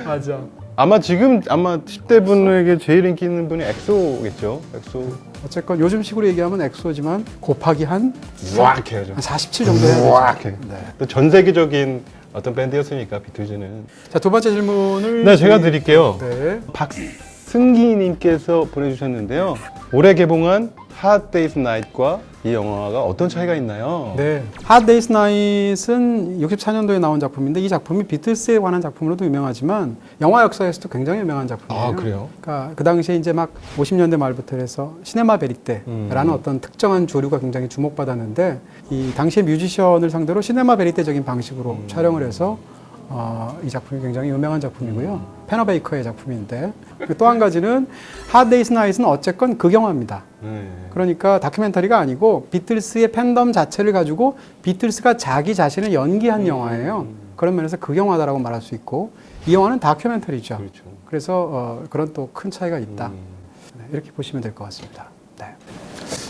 맞아. 아마 지금 10대 분에게 제일 인기 있는 분이 엑소겠죠. 엑소. 어쨌건 요즘 식으로 얘기하면 엑소지만 곱하기 한 우악 해야죠. 47 정도 해야 되죠. 우악 해. 네. 또 전 세계적인 어떤 밴드였으니까 비틀즈는. 자, 두 번째 질문을 네, 제가 드릴게요. 네. 박승기님께서 보내주셨는데요. 올해 개봉한 Hard Day's Night과 이 영화가 어떤 차이가 있나요? 네. Hard Day's Night은 64년도에 나온 작품인데 이 작품이 비틀스에 관한 작품으로도 유명하지만 영화 역사에서도 굉장히 유명한 작품이에요. 아, 그래요? 그러니까 그 당시에 이제 막 50년대 말부터 해서 시네마 베리테라는 어떤 특정한 조류가 굉장히 주목받았는데 이 당시의 뮤지션을 상대로 시네마 베리테적인 방식으로 촬영을 해서 이 작품이 굉장히 유명한 작품이고요. 페너 베이커의 작품인데 또 한 가지는 Hard Day's Night은 어쨌건 극영화입니다. 네. 그러니까 다큐멘터리가 아니고 비틀스의 팬덤 자체를 가지고 비틀스가 자기 자신을 연기한 영화예요. 그런 면에서 극영화다라고 말할 수 있고 이 영화는 다큐멘터리죠. 그렇죠. 그래서 그런 또 큰 차이가 있다. 이렇게 보시면 될 것 같습니다. 네.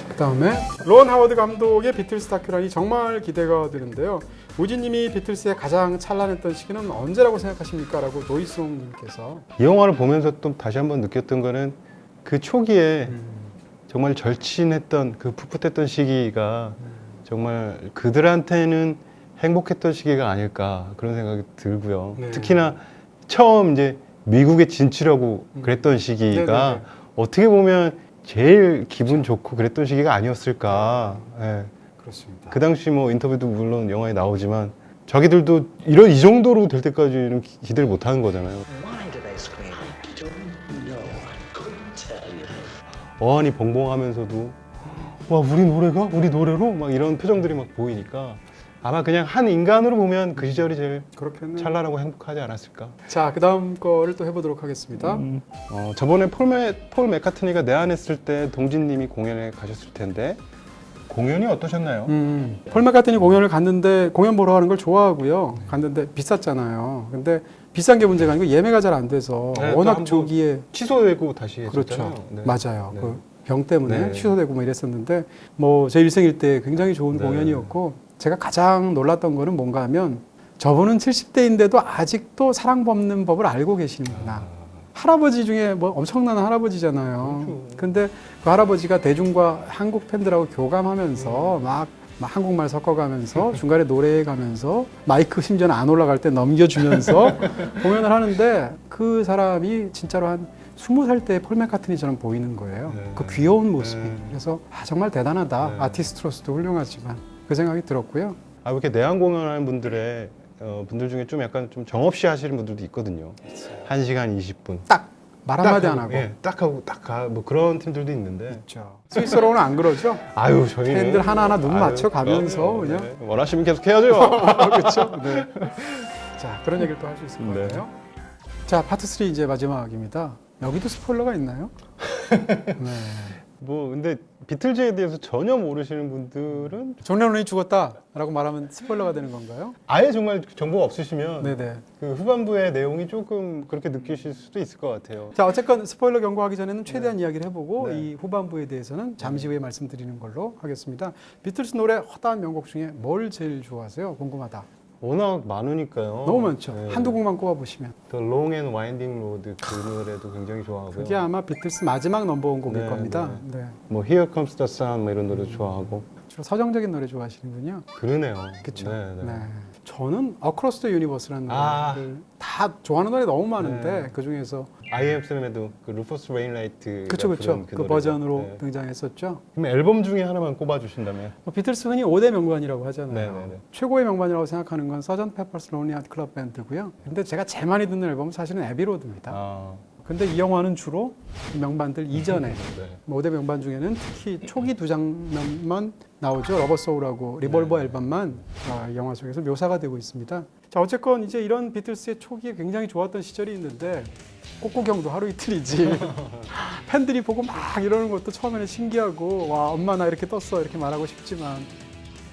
그다음에 론 하워드 감독의 비틀스 다큐라니 정말 기대가 되는데요. 우진님이 비틀스의 가장 찬란했던 시기는 언제라고 생각하십니까? 라고 노이송님께서 이 영화를 보면서 또 다시 한번 느꼈던 거는 그 초기에 정말 절친했던 그 풋풋했던 시기가 정말 그들한테는 행복했던 시기가 아닐까 그런 생각이 들고요. 네. 특히나 처음 이제 미국에 진출하고 그랬던 시기가 네네네. 어떻게 보면 제일 기분 좋고 그랬던 시기가 아니었을까. 예. 그렇습니다. 그 당시 뭐 인터뷰도 물론 영화에 나오지만 자기들도 이런 이 정도로 될 때까지는 기대를 못 하는 거잖아요. Why do they scream? I don't know. I couldn't tell you. 어안이 벙벙하면서도 와 우리 노래가 우리 노래로 막 이런 표정들이 막 보이니까 아마 그냥 한 인간으로 보면 그 시절이 제일 그렇겠네요. 찬란하고 행복하지 않았을까. 자, 그다음 거를 또 해보도록 하겠습니다. 저번에 폴 맥카트니가 내한했을 때 동진님이 공연에 가셨을 텐데 공연이 어떠셨나요? 폴 맥카트니 공연을 갔는데 공연 보러 가는 걸 좋아하고요. 갔는데 비쌌잖아요. 근데 비싼 게 문제가 아니고 예매가 잘 안 돼서 네, 또 워낙 한번 조기에 취소되고 다시 그렇죠. 했었잖아요. 네. 맞아요. 네. 그 병 때문에 네. 취소되고 뭐 이랬었는데 뭐 제 일생일 때 굉장히 좋은 네. 공연이었고 제가 가장 놀랐던 거는 뭔가 하면 저분은 70대인데도 아직도 사랑받는 법을 알고 계시는구나. 할아버지 중에 뭐 엄청난 할아버지잖아요. 그렇죠. 근데 그 할아버지가 대중과 한국 팬들하고 교감하면서 막 한국말 섞어가면서 중간에 노래해가면서 마이크 심지어는 안 올라갈 때 넘겨주면서 공연을 하는데 그 사람이 진짜로 한 20살 때 폴 맥카트니처럼 보이는 거예요. 네. 그 귀여운 모습이. 네. 그래서 정말 대단하다. 네. 아티스트로서도 훌륭하지만 그 생각이 들었고요. 이렇게 내한 공연하는 분들 중에 좀 약간 좀 정없이 하시는 분들도 있거든요. 1시간 20분. 딱 말 한마디 안 하고. 예, 딱 하고 딱 가. 뭐 그런 팀들도 있는데. 그렇죠. 스위스로는 안 그러죠. 아유, 저희는 팬들 하나하나 눈 아유, 맞춰 가면서 그럼요. 그냥. 네. 원하시면 계속 해야죠. 그렇죠. 네. 자, 그런 얘기를 또 할 수 있을 것 네. 같아요. 자, 파트 3 이제 마지막입니다. 여기도 스포일러가 있나요? 네. 뭐 근데 비틀즈에 대해서 전혀 모르시는 분들은 존 레논이 죽었다라고 말하면 스포일러가 되는 건가요? 아예 정말 정보가 없으시면 네네. 그 후반부의 내용이 조금 그렇게 느끼실 수도 있을 것 같아요. 자, 어쨌건 스포일러 경고하기 전에는 최대한 이야기를 해보고 네. 이 후반부에 대해서는 잠시 후에 말씀드리는 걸로 하겠습니다. 비틀스 노래 허다한 명곡 중에 뭘 제일 좋아하세요? 궁금하다. 워낙 많으니까요. 너무 많죠. 네. 한두 곡만 꼽아보시면. The Long and Winding Road 그 노래도 굉장히 좋아하고요. 그게 아마 비틀스 마지막 넘버원 곡일 네, 겁니다. 네. 뭐 Here Comes the Sun 뭐 이런 노래도 좋아하고 주로 서정적인 노래 좋아하시는군요. 그러네요. 그렇죠. 네, 네. 네. 저는 Across the Universe라는 아. 노래를 다 좋아하는 노래 너무 많은데 네. 그 중에서 I Am Sam에도 그 루퍼스 레인라이트 그렇죠. 그 버전으로 네. 등장했었죠. 그럼 앨범 중에 하나만 꼽아주신다면 뭐 비틀스 흔히 5대 명반이라고 하잖아요. 네네네. 최고의 명반이라고 생각하는 건 서전 페퍼스 론리 하트 클럽 밴드고요. 근데 제가 제일 많이 듣는 앨범은 사실은 에비로드입니다. 아, 근데 이 영화는 주로 이 명반들 이전에 네. 뭐 5대 명반 중에는 특히 초기 두 장면만 나오죠. 러버 소울하고 리볼버 앨범만 영화 속에서 묘사가 되고 있습니다. 자, 어쨌건 이제 이런 비틀스의 초기에 굉장히 좋았던 시절이 있는데 꽃구경도 하루 이틀이지. 팬들이 보고 막 이러는 것도 처음에는 신기하고 와 엄마 나 이렇게 떴어 이렇게 말하고 싶지만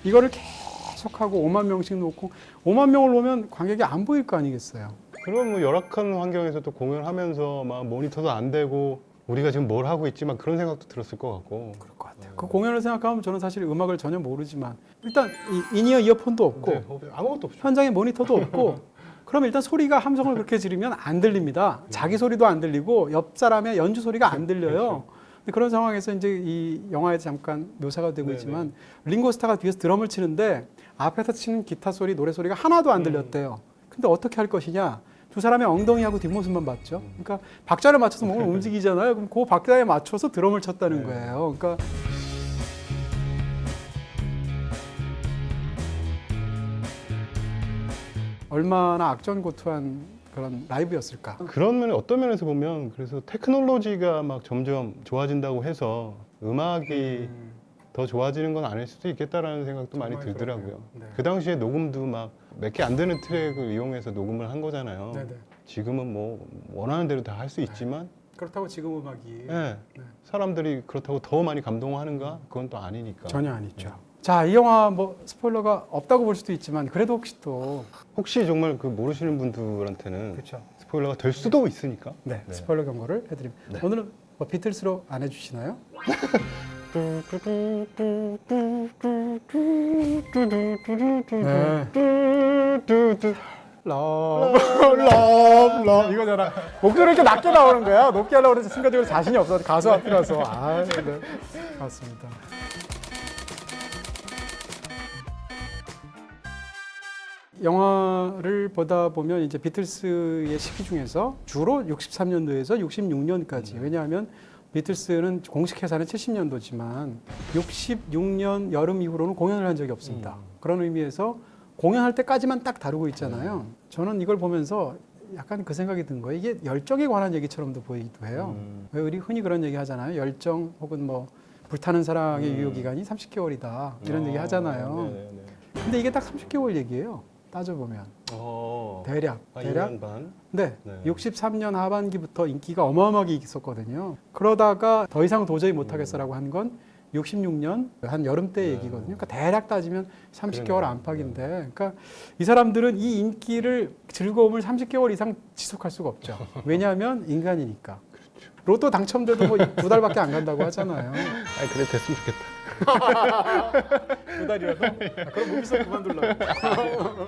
이거를 계속하고 5만 명씩 놓고 5만 명을 놓으면 관객이 안 보일 거 아니겠어요. 그럼 뭐 열악한 환경에서 또 공연하면서 막 모니터도 안 되고 우리가 지금 뭘 하고 있지만 그런 생각도 들었을 것 같고. 그럴 것 같아요. 그 공연을 생각하면 저는 사실 음악을 전혀 모르지만 일단 인이어 이어폰도 없고 네, 아무것도 없죠. 현장에 모니터도 없고 그럼 일단 소리가 함성을 그렇게 지르면 안 들립니다. 자기 소리도 안 들리고 옆 사람의 연주 소리가 안 들려요. 근데 그런 상황에서 이제 이 영화에서 잠깐 묘사가 되고 있지만 링고스타가 뒤에서 드럼을 치는데 앞에서 치는 기타 소리, 노래 소리가 하나도 안 들렸대요. 근데 어떻게 할 것이냐? 두 사람의 엉덩이하고 뒷모습만 봤죠. 그러니까 박자를 맞춰서 몸을 움직이잖아요. 그럼 그 박자에 맞춰서 드럼을 쳤다는 거예요. 그러니까 얼마나 악전고투한 그런 라이브였을까. 그런 면에 어떤 면에서 보면 그래서 테크놀로지가 막 점점 좋아진다고 해서 음악이 더 좋아지는 건 아닐 수도 있겠다라는 생각도 많이 정말 들더라고요. 그러네요. 네. 그 당시에 녹음도 막 몇 개 안 되는 트랙을 이용해서 녹음을 한 거잖아요. 네네. 지금은 뭐 원하는 대로 다 할 수 있지만 그렇다고 지금 음악이 네. 사람들이 그렇다고 더 많이 감동하는가? 그건 또 아니니까. 전혀 아니죠. 자, 이 영화 뭐 스포일러가 없다고 볼 수도 있지만 그래도 혹시 또 혹시 정말 그 모르시는 분들한테는 그렇죠. 스포일러가 될 수도 있으니까. 네, 네. 스포일러 경고를 해드립니다. 네. 오늘은 뭐 비틀스로 안 해주시나요? 네. 러브 이거잖아. 목소리 이렇게 낮게 나오는 거야. 높게 하려고 그래서 순간적으로 자신이 없어서 가수 앞이라서. 아, 네. 맞습니다. 영화를 보다 보면 이제 비틀스의 시기 중에서 주로 63년도에서 66년까지. 왜냐하면 비틀스는 공식 회사는 70년도지만 66년 여름 이후로는 공연을 한 적이 없습니다. 그런 의미에서 공연할 때까지만 딱 다루고 있잖아요. 저는 이걸 보면서 약간 그 생각이 든 거예요. 이게 열정에 관한 얘기처럼도 보이기도 해요. 왜 우리 흔히 그런 얘기 하잖아요. 열정 혹은 뭐 불타는 사랑의 유효기간이 30개월이다. 이런 얘기 하잖아요. 근데 이게 딱 30개월 얘기예요. 따져보면. 대략. 2년 반. 네, 네. 63년 하반기부터 인기가 어마어마하게 있었거든요. 그러다가 더 이상 도저히 못하겠어라고 한 건 66년 한 여름 때 얘기거든요. 그러니까 대략 따지면 30개월 그러네요. 안팎인데, 그러니까 이 사람들은 이 인기를 즐거움을 30개월 이상 지속할 수가 없죠. 왜냐하면 인간이니까. 로또 당첨돼도 뭐 2달밖에 안 간다고 하잖아요. 아, 그래 됐으면 좋겠다. 2달이라도? 그럼 몸에서 그만둘라고.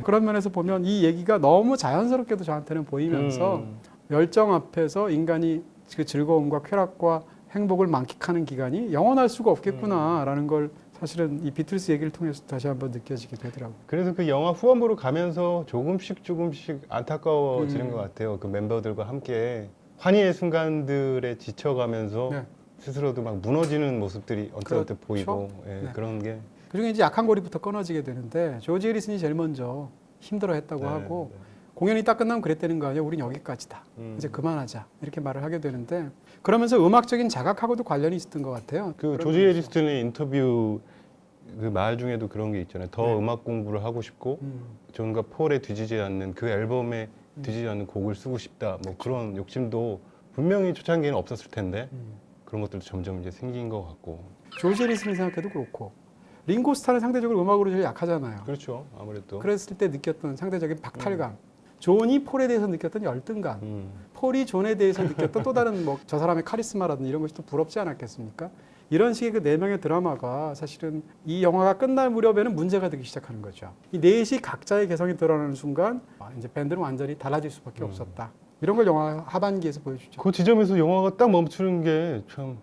그런 면에서 보면 이 얘기가 너무 자연스럽게도 저한테는 보이면서 열정 앞에서 인간이 그 즐거움과 쾌락과 행복을 만끽하는 기간이 영원할 수가 없겠구나라는 걸 사실은 이 비틀스 얘기를 통해서 다시 한번 느껴지게 되더라고요. 그래서 그 영화 후반부로 가면서 조금씩 안타까워지는 것 같아요. 그 멤버들과 함께 환희의 순간들에 지쳐가면서 네. 스스로도 막 무너지는 모습들이 언뜻 그렇죠. 보이고 예, 네. 그런 게 그중에 이제 약한 고리부터 끊어지게 되는데 조지 해리슨이 제일 먼저 힘들어했다고 네, 하고 네. 공연이 딱 끝나면 그랬다는 거 아니야. 우린 여기까지다. 음. 이제 그만하자. 이렇게 말을 하게 되는데 그러면서 음악적인 자각하고도 관련이 있었던 것 같아요. 그 그런 조지 면에서. 해리슨의 인터뷰 그 말 중에도 그런 게 있잖아요. 더 네. 음악 공부를 하고 싶고 존과 폴에 뒤지지 않는 그 앨범에 뒤지지 않는 곡을 쓰고 싶다. 뭐 그런 욕심도 분명히 초창기에는 없었을 텐데 그런 것들도 점점 이제 생긴 것 같고. 조지 해리슨을 생각해도 그렇고 링고스타는 상대적으로 음악으로 제일 약하잖아요. 그렇죠. 아무래도. 그랬을 때 느꼈던 상대적인 박탈감. 존이 폴에 대해서 느꼈던 열등감. 폴이 존에 대해서 느꼈던 또 다른 뭐 저 사람의 카리스마라든지 이런 것이 또 부럽지 않았겠습니까? 이런 식의 그 네 명의 드라마가 사실은 이 영화가 끝날 무렵에는 문제가 되기 시작하는 거죠. 이 넷이 각자의 개성이 드러나는 순간 이제 밴드는 완전히 달라질 수밖에 없었다. 이런 걸 영화 하반기에서 보여주죠. 그 지점에서 영화가 딱 멈추는 게 참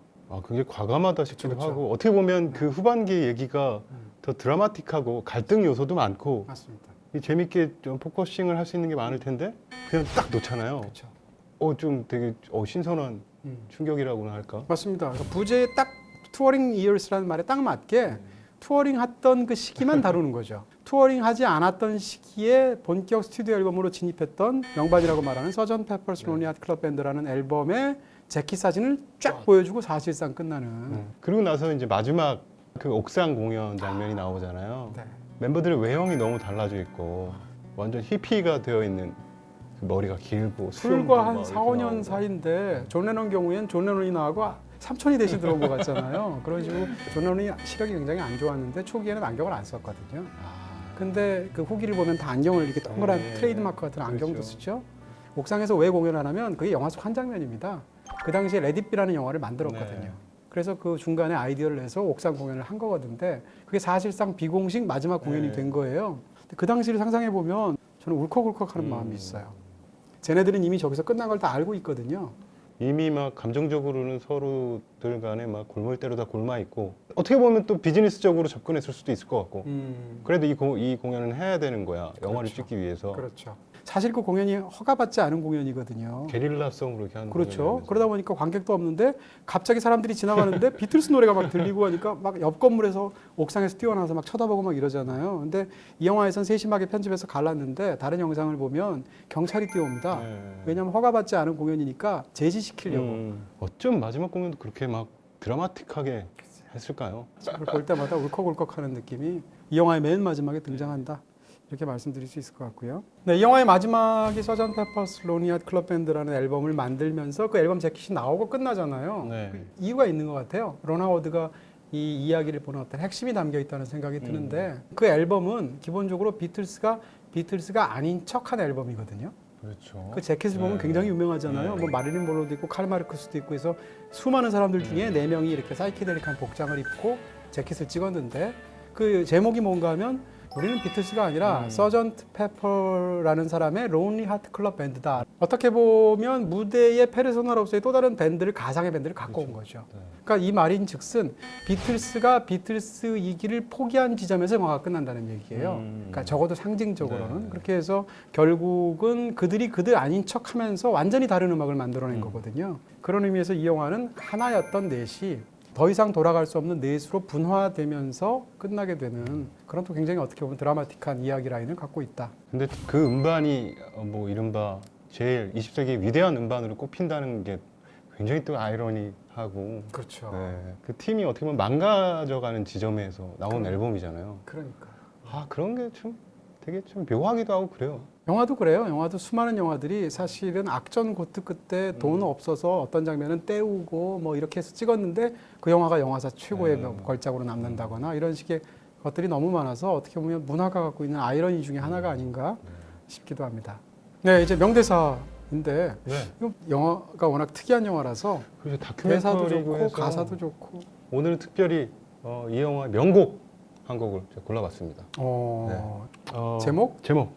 굉장히 과감하다 싶기도 그렇죠. 하고 어떻게 보면 그 후반기 얘기가 더 드라마틱하고 갈등 요소도 많고 맞습니다. 이 재밌게 좀 포커싱을 할 수 있는 게 많을 텐데 그냥 딱 놓잖아요. 그렇죠. 좀 되게 신선한 충격이라고나 할까? 맞습니다. 그러니까 부제에 딱 투어링 이어스라는 말에 딱 맞게 투어링 했던 그 시기만 다루는 거죠. 투어링 하지 않았던 시기에 본격 스튜디오 앨범으로 진입했던 명반이라고 말하는 서전 페퍼스 로니 하트 클럽 밴드라는 앨범의 재킷 사진을 쫙 보여주고 사실상 끝나는. 그리고 나서 이제 마지막 그 옥상 공연 장면이 나오잖아요. 네. 멤버들의 외형이 너무 달라져 있고 완전 히피가 되어 있는 그 머리가 길고 불과 한 막 4, 이렇게 5년 나오고. 사이인데 존 레논 경우엔 존 레논이 나하고 삼촌이 대신 들어온 것 같잖아요. 그런 식으로 존 레논이 시력이 굉장히 안 좋았는데 초기에는 안경을 안 썼거든요. 근데 그 후기를 보면 다 안경을 이렇게 동그란 네, 트레이드마크 같은 안경도 그렇죠. 쓰죠. 옥상에서 왜 공연을 하면 그게 영화 속 한 장면입니다. 그 당시에 레디비라는 영화를 만들었거든요. 네. 그래서 그 중간에 아이디어를 내서 옥상 공연을 한 거거든요. 그게 사실상 비공식 마지막 공연이 네. 된 거예요. 근데 그 당시를 상상해 보면 저는 울컥울컥하는 마음이 있어요. 쟤네들은 이미 저기서 끝난 걸 다 알고 있거든요. 이미 막 감정적으로는 서로들 간에 막 골몰대로 다 골마 있고 어떻게 보면 또 비즈니스적으로 접근했을 수도 있을 것 같고 그래도 이 공연은 해야 되는 거야. 영화를 그렇죠. 찍기 위해서 그렇죠. 사실 그 공연이 허가받지 않은 공연이거든요. 게릴라성으로 이렇게 하는 그렇죠. 공연이라면서. 그러다 보니까 관객도 없는데 갑자기 사람들이 지나가는데 비틀스 노래가 막 들리고 하니까 막 옆 건물에서 옥상에서 뛰어나서 막 쳐다보고 막 이러잖아요. 근데 이 영화에선 세심하게 편집해서 갈랐는데 다른 영상을 보면 경찰이 뛰어옵니다. 네. 왜냐하면 허가받지 않은 공연이니까 제지시키려고. 어쩜 마지막 공연도 그렇게 막 드라마틱하게 했을까요? 그걸 볼 때마다 울컥울컥하는 느낌이 이 영화의 맨 마지막에 등장한다. 이렇게 말씀드릴 수 있을 것 같고요. 네, 이 영화의 마지막이 서전 페퍼스 로니 하트 클럽 밴드라는 앨범을 만들면서 그 앨범 재킷이 나오고 끝나잖아요. 네. 그 이유가 있는 것 같아요. 론 하워드가 이 이야기를 보는 어떤 핵심이 담겨 있다는 생각이 드는데 그 앨범은 기본적으로 비틀스가 아닌 척한 앨범이거든요. 그렇죠. 그 재킷을 보면 네. 굉장히 유명하잖아요. 네. 뭐 마릴린 몰로도 있고 칼 마르크스도 있고 해서 수많은 사람들 중에 네 명이 이렇게 사이키델릭한 복장을 입고 재킷을 찍었는데 그 제목이 뭔가 하면 우리는 비틀스가 아니라 서전트 페퍼라는 사람의 론리 하트 클럽 밴드다. 어떻게 보면 무대의 페르소나로서의 또 다른 밴드를 가상의 밴드를 갖고 온 거죠. 네. 그러니까 이 말인즉슨 비틀스가 비틀스이기를 포기한 지점에서 영화가 끝난다는 얘기예요. 그러니까 적어도 상징적으로는 네. 그렇게 해서 결국은 그들이 그들 아닌 척하면서 완전히 다른 음악을 만들어낸 거거든요. 그런 의미에서 이 영화는 하나였던 넷이 더 이상 돌아갈 수 없는 넷으로 분화되면서 끝나게 되는 그런 또 굉장히 어떻게 보면 드라마틱한 이야기 라인을 갖고 있다. 근데 그 음반이 뭐 이른바 제일 20세기 위대한 음반으로 꼽힌다는 게 굉장히 또 아이러니하고 그렇죠. 네, 그 팀이 어떻게 보면 망가져가는 지점에서 나온 앨범이잖아요. 그러니까. 아 그런 게 좀 되게 좀 묘하기도 하고 그래요. 영화도 그래요. 영화도 수많은 영화들이 사실은 악전 고트 끝에 돈 없어서 어떤 장면은 때우고 뭐 이렇게 해서 찍었는데 그 영화가 영화사 최고의 걸작으로 남는다거나 이런 식의 것들이 너무 많아서 어떻게 보면 문화가 갖고 있는 아이러니 중에 하나가 아닌가 싶기도 합니다. 네, 이제 명대사인데 네. 이거 영화가 워낙 특이한 영화라서 그래서 대사도 다큐멘터리고 좋고 해서 가사도 좋고 오늘은 특별히 이 영화의 명곡 한 곡을 제가 골라봤습니다. 제목? 제목.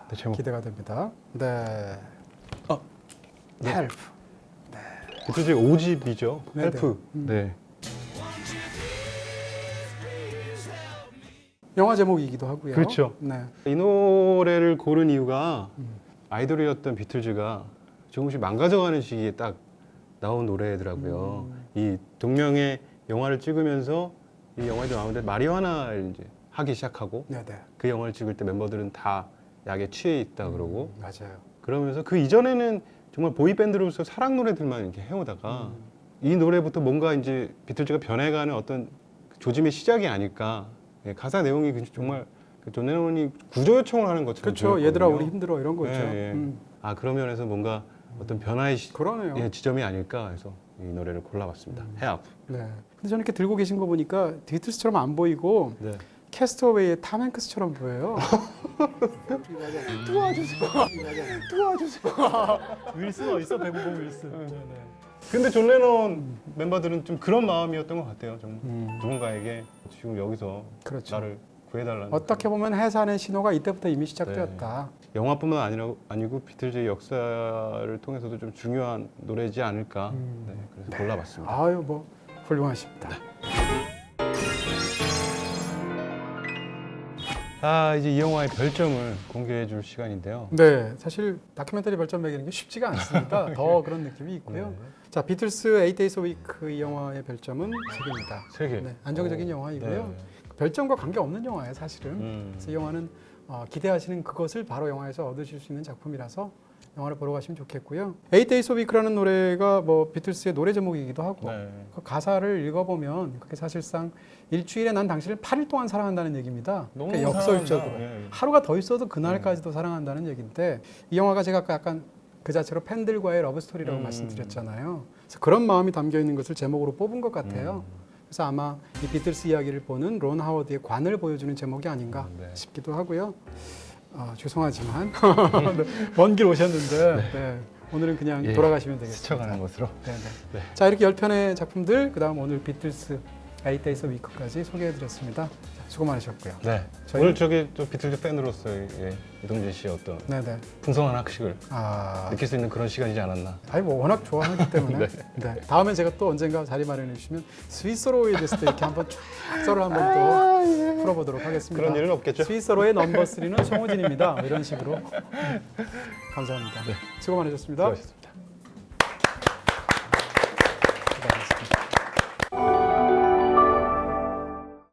네, 제목. 기대가 됩니다. 네. 네. 헬프. 비틀즈의 5집이죠. 네, 헬프. 네. 영화 제목이기도 하고요. 그렇죠. 네. 이 노래를 고른 이유가 아이돌이었던 비틀즈가 조금씩 망가져가는 시기에 딱 나온 노래더라고요. 이 동명의 영화를 찍으면서 이 영화에도 나오는데 마리화나를 이제 하기 시작하고 네, 네. 그 영화를 찍을 때 멤버들은 다 약에 취해 있다 그러고 맞아요. 그러면서 그 이전에는 정말 보이 밴드로서 사랑 노래들만 이렇게 해오다가 이 노래부터 뭔가 이제 비틀즈가 변해가는 어떤 조짐의 시작이 아닐까. 예, 가사 내용이 정말 존 레논이 구조 요청을 하는 것처럼 그렇죠. 들렸거든요. 얘들아 우리 힘들어 이런 거죠. 예, 예. 아 그런 면에서 뭔가 어떤 변화의 그러네요. 예, 지점이 아닐까 해서 이 노래를 골라봤습니다. Help. 네. 근데 저는 이렇게 들고 계신 거 보니까 비틀스처럼 안 보이고 네. 캐스터웨이의 탐 행크스처럼 보여요. 윌슨 어딨어? 배구공 윌슨. 네, 네. 근데 존 레논 멤버들은 좀 그런 마음이었던 것 같아요. 좀 누군가에게 지금 여기서 그렇죠. 나를 구해달라는. 어떻게 보면 해산의 신호가 이때부터 이미 시작되었다. 영화뿐만 아니고 비틀즈의 역사를 통해서도 좀 중요한 노래지 않을까. 네, 그래서 골라봤습니다. 아유 뭐 훌륭하십니다. 아 이제 이 영화의 별점을 공개해줄 시간인데요. 네, 사실 다큐멘터리 별점 매기는 게 쉽지가 않습니다. 더 그런 느낌이 있고요. 네. 자, 비틀스 8 Days a Week 이 영화의 별점은 3개입니다. 3개. 네, 안정적인 영화이고요. 네. 별점과 관계없는 영화예요, 사실은. 그래서 이 음. 영화는 기대하시는 그것을 바로 영화에서 얻으실 수 있는 작품이라서 영화를 보러 가시면 좋겠고요. 8 Days a Week라는 노래가 뭐 비틀스의 노래 제목이기도 하고 네. 그 가사를 읽어보면 그게 사실상 일주일에 난 당신을 8일 동안 사랑한다는 얘기입니다. 너무 그러니까 역설적으로 사랑한다. 예. 하루가 더 있어도 그날까지도 사랑한다는 얘기인데 이 영화가 제가 아까 약간 그 자체로 팬들과의 러브 스토리라고 말씀드렸잖아요. 그래서 그런 마음이 담겨 있는 것을 제목으로 뽑은 것 같아요. 그래서 아마 이 비틀스 이야기를 보는 론 하워드의 관을 보여주는 제목이 아닌가 네. 싶기도 하고요. 죄송하지만 먼 길 오셨는데 네, 오늘은 그냥 예, 돌아가시면 되겠습니다. 스쳐가는 것으로. 네네. 네. 자 이렇게 10편의 작품들 그다음 오늘 비틀스 8 Days a Week까지 소개해드렸습니다. 자, 수고 많으셨고요. 네. 저희- 오늘 저기 또 비틀즈 팬으로서의 이동진 씨의 어떤 네네. 풍성한 학식을 아, 느낄 수 있는 그런 시간이지 않았나. 아니 뭐 워낙 좋아하기 때문에 네. 다음에 제가 또 언젠가 자리 마련해 주시면 스위스로에 대해서 또 이렇게 한번 쫙 썰을 한번 또 풀어보도록 하겠습니다. 그런 일은 없겠죠? 스위스로의 넘버 3는 송호진입니다. 이런 식으로 감사합니다. 수고 많으셨습니다. 수고하셨습니다.